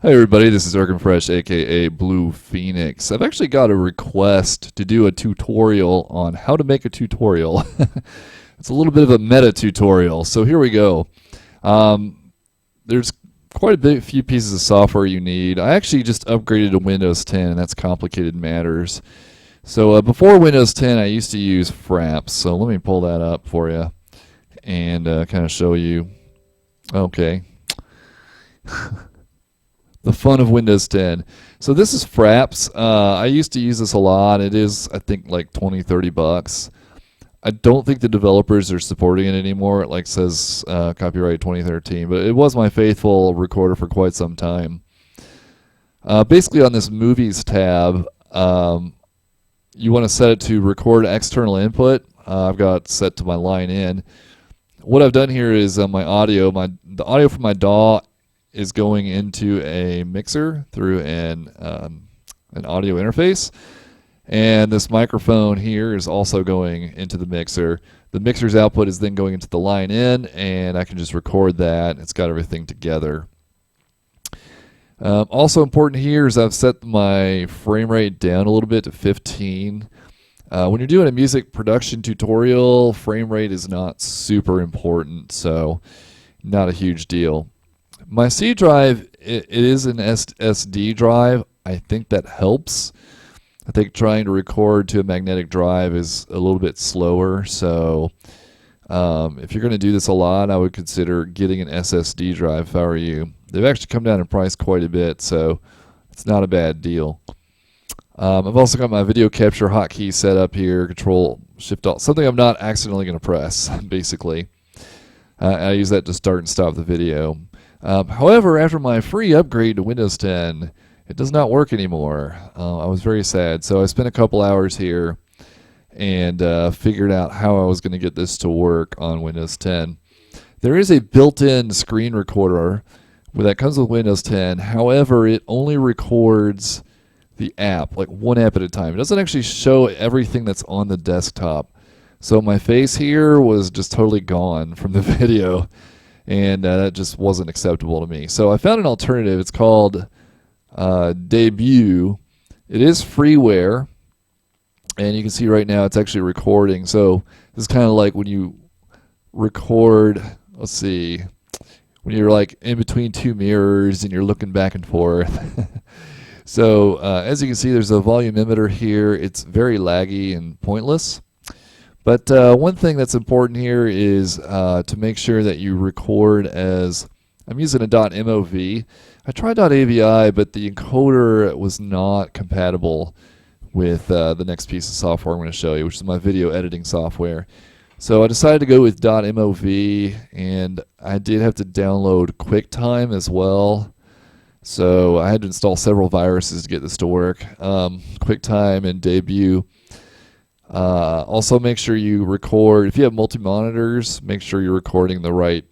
Hey everybody, this is Fresh, aka Blue Phoenix. I've actually got a request to do a tutorial on how to make a tutorial. It's a little bit of a meta tutorial, so here we go. There's quite few pieces of software you need. I actually just upgraded to Windows 10, and that's complicated matters. So before Windows 10, I used to use Fraps. So let me pull that up for you and kind of show you. Okay. The fun of Windows 10. So this is Fraps. I used to use this a lot. It is, I think, like 20, 30 bucks. I don't think the developers are supporting it anymore. It says copyright 2013, but it was my faithful recorder for quite some time. Basically, on this Movies tab, you want to set it to record external input. I've got it set to my line in. What I've done here is my audio. The audio from my DAW is going into a mixer through an audio interface, and this microphone here is also going into the mixer. The mixer's output is then going into the line in, and I can just record that. It's got everything together. Also important here is I've set my frame rate down a little bit to 15. When you're doing a music production tutorial, frame rate is not super important, so not a huge deal. My C drive, it is an SSD drive. I think that helps. I think trying to record to a magnetic drive is a little bit slower. So if you're going to do this a lot, I would consider getting an SSD drive if I were you. They've actually come down in price quite a bit, so it's not a bad deal. I've also got my video capture hotkey set up here, Control Shift Alt, something I'm not accidentally going to press, basically. I use that to start and stop the video. However, after my free upgrade to Windows 10, it does not work anymore. I was very sad, so I spent a couple hours here and figured out how I was going to get this to work on Windows 10. There is a built-in screen recorder that comes with Windows 10. However, it only records the app, like one app at a time. It doesn't actually show everything that's on the desktop. So my face here was just totally gone from the video, and that just wasn't acceptable to me. So I found an alternative. It's called Debut. It is freeware, and you can see right now it's actually recording. So this is kind of like when you record, let's see, when you're like in between two mirrors and you're looking back and forth. So as you can see, there's a volume emitter here. It's very laggy and pointless. But one thing that's important here is to make sure that you record as, I'm using a .mov. I tried .avi, but the encoder was not compatible with the next piece of software I'm going to show you, which is my video editing software. So I decided to go with .mov, and I did have to download QuickTime as well. So I had to install several viruses to get this to work. QuickTime and Debut. Also, make sure you record. If you have multi-monitors, make sure you're recording the right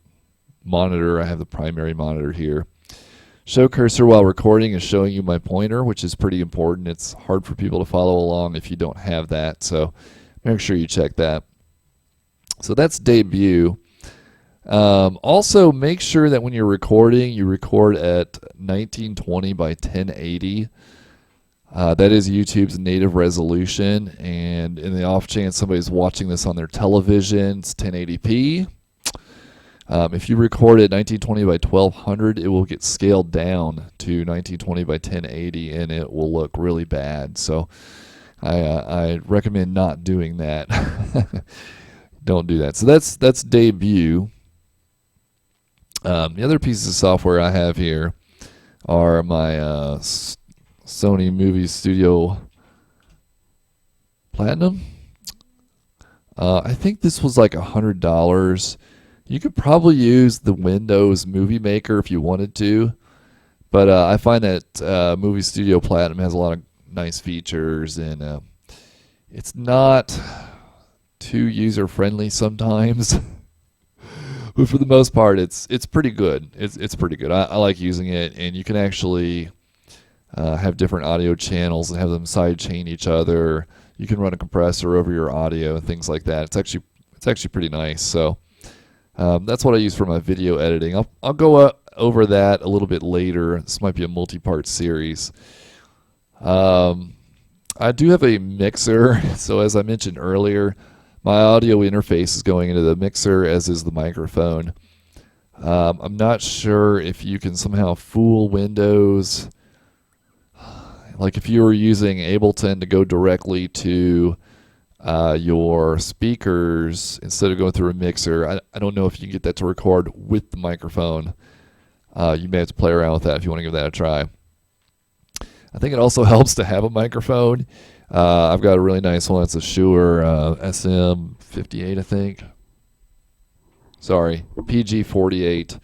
monitor. I have the primary monitor here. Show cursor while recording is showing you my pointer, which is pretty important. It's hard for people to follow along if you don't have that, so make sure you check that. So that's Debut. Also, make sure that when you're recording, you record at 1920 by 1080. That is YouTube's native resolution, and in the off chance somebody's watching this on their television, it's 1080p. If you record at 1920 by 1200, it will get scaled down to 1920 by 1080, and it will look really bad. So I recommend not doing that. Don't do that. So that's Debut. The other pieces of software I have here are my Sony Movie Studio Platinum. I think this was like $100. You could probably use the Windows Movie Maker if you wanted to, but I find that Movie Studio Platinum has a lot of nice features, and it's not too user-friendly sometimes. But for the most part, it's pretty good. It's pretty good. I like using it, and you can actually have different audio channels and have them sidechain each other. You can run a compressor over your audio and things like that. It's actually pretty nice. So that's what I use for my video editing. I'll go over that a little bit later. This might be a multi-part series. I do have a mixer, so as I mentioned earlier, my audio interface is going into the mixer, as is the microphone. I'm not sure if you can somehow fool Windows. Like if you were using Ableton to go directly to your speakers instead of going through a mixer, I don't know if you can get that to record with the microphone. You may have to play around with that if you want to give that a try. I think it also helps to have a microphone. I've got a really nice one. It's a Shure SM58, I think. Sorry, PG48.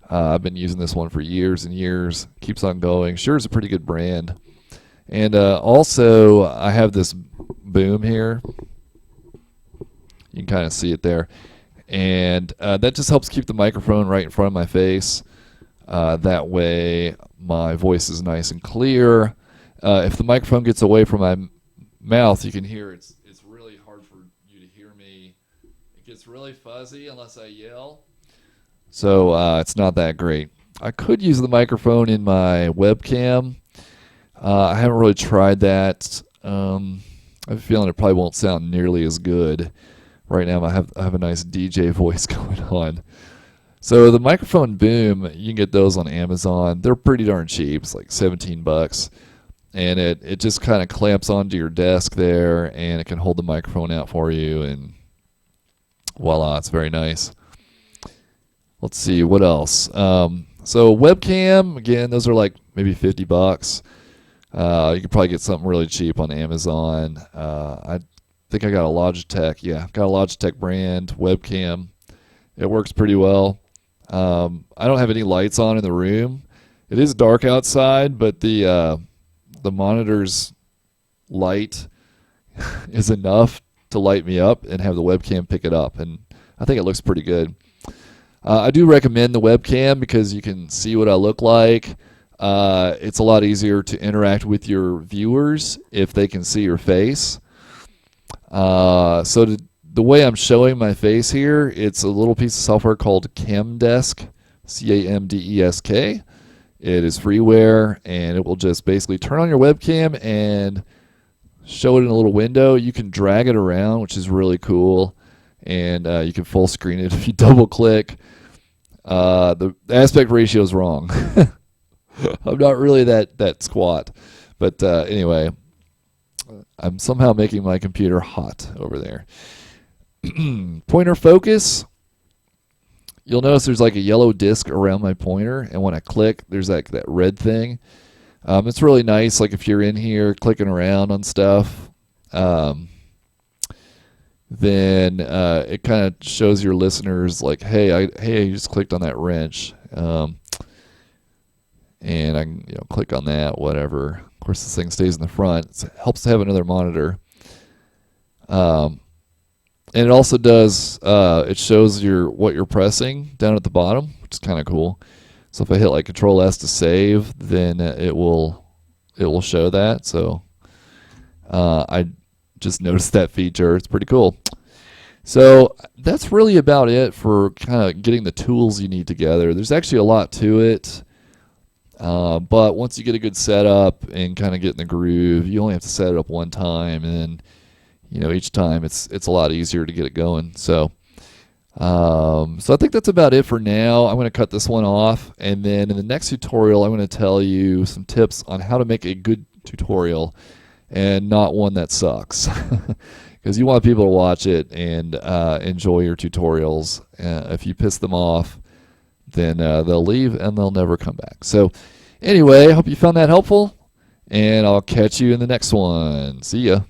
I've been using this one for years and years. Keeps on going. Shure's a pretty good brand. And also, I have this boom here. You can kind of see it there. And that just helps keep the microphone right in front of my face. That way, my voice is nice and clear. If the microphone gets away from my mouth, you can hear it's really hard for you to hear me. It gets really fuzzy unless I yell. So it's not that great. I could use the microphone in my webcam. I haven't really tried that. I have a feeling it probably won't sound nearly as good. Right now I have a nice DJ voice going on. So the microphone boom, you can get those on Amazon. They're pretty darn cheap. It's like $17. And it just kind of clamps onto your desk there, and it can hold the microphone out for you, and voila, it's very nice. Let's see, what else? So webcam, again, those are like maybe $50. You could probably get something really cheap on Amazon. I think I got a Logitech. Yeah, got a Logitech brand webcam. It works pretty well. I don't have any lights on in the room. It is dark outside, but the monitor's light is enough to light me up and have the webcam pick it up, and I think it looks pretty good. I do recommend the webcam because you can see what I look like. It's a lot easier to interact with your viewers if they can see your face. So the way I'm showing my face here, it's a little piece of software called Camdesk, C-A-M-D-E-S-K. It is freeware, and it will just basically turn on your webcam and show it in a little window. You can drag it around, which is really cool, and you can full screen it if you double click. The aspect ratio is wrong. I'm not really that squat, but anyway, I'm somehow making my computer hot over there. Pointer focus. You'll notice there's like a yellow disc around my pointer, and when I click, there's like that red thing. It's really nice, like if you're in here clicking around on stuff, then it kind of shows your listeners like, hey, you just clicked on that wrench, and I can click on that, whatever. Of course, this thing stays in the front. It helps to have another monitor. And it also does, it shows what you're pressing down at the bottom, which is kind of cool. So if I hit like Control S to save, then it will show that. So I just noticed that feature. It's pretty cool. So that's really about it for kind of getting the tools you need together. There's actually a lot to it. But once you get a good setup and kind of get in the groove, you only have to set it up one time, and then each time it's a lot easier to get it going. So I think that's about it for now. I'm going to cut this one off, and then in the next tutorial, I'm going to tell you some tips on how to make a good tutorial and not one that sucks. Because you want people to watch it and enjoy your tutorials. If you piss them off, then they'll leave and they'll never come back. So anyway, I hope you found that helpful, and I'll catch you in the next one. See ya.